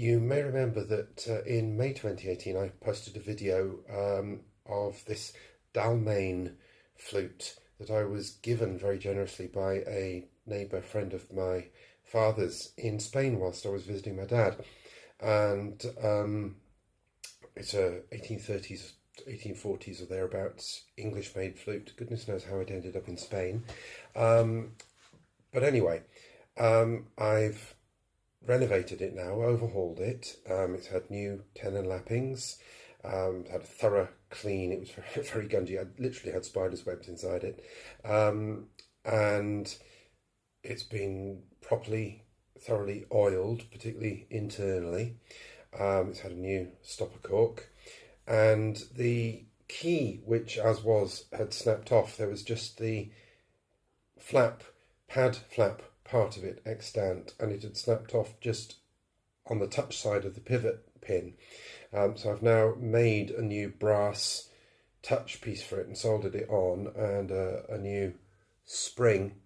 You may remember that in May 2018 I posted a video of this Dalmain flute that I was given very generously by a neighbour friend of my father's in Spain whilst I was visiting my dad. And it's a 1830s, 1840s or therehaabouts English-made flute. Goodness knows how it ended up in Spain. But anyway, I've renovated it now, overhauled it. It's had new tenon lappings, had a thorough clean. It was very, very gungy. I literally had spiders' webs inside it. And it's been properly, thoroughly oiled, particularly internally. It's had a new stopper cork. And the key, which as was, had snapped off. There was just the pad flap part of it extant, and it had snapped off just on the touch side of the pivot pin. So I've now made a new brass touch piece for it and soldered it on, and a new spring,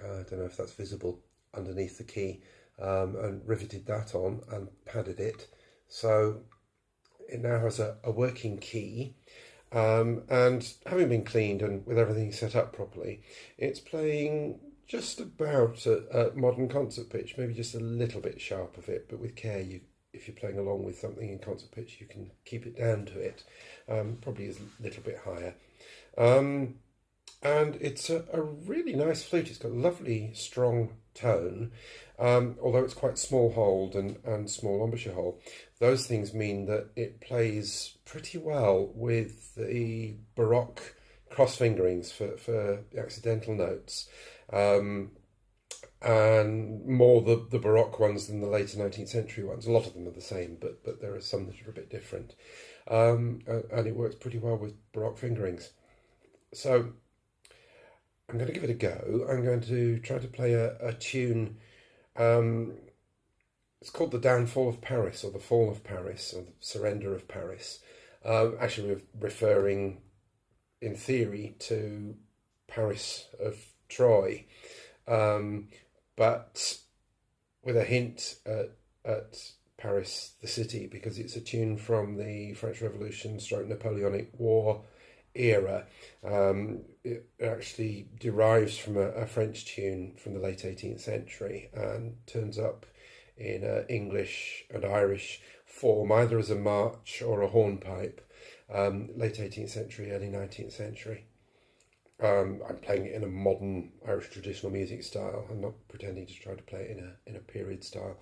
I don't know if that's visible, underneath the key, and riveted that on and padded it. So it now has a working key, and having been cleaned and with everything set up properly, it's playing just about a modern concert pitch, maybe just a little bit sharp of it, but with care. If you're playing along with something in concert pitch, you can keep it down to it. Probably is a little bit higher. And it's a really nice flute. It's got a lovely strong tone, although it's quite small holed and small embouchure hole. Those things mean that it plays pretty well with the Baroque cross fingerings for accidental notes, and more the Baroque ones than the later 19th century ones. A lot of them are the same, but there are some that are a bit different, and it works pretty well with Baroque fingerings. So I'm going to give it a go. I'm going to try to play a tune. It's called The Downfall of Paris, or The Fall of Paris, or The Surrender of Paris. Actually, we're referring, in theory, to Paris of Troy, but with a hint at Paris the city, because it's a tune from the French Revolution / Napoleonic War era. It actually derives from a French tune from the late 18th century and turns up in English and Irish form, either as a march or a hornpipe, late 18th century, early 19th century. I'm playing it in a modern Irish traditional music style. I'm not pretending to try to play it in a period style.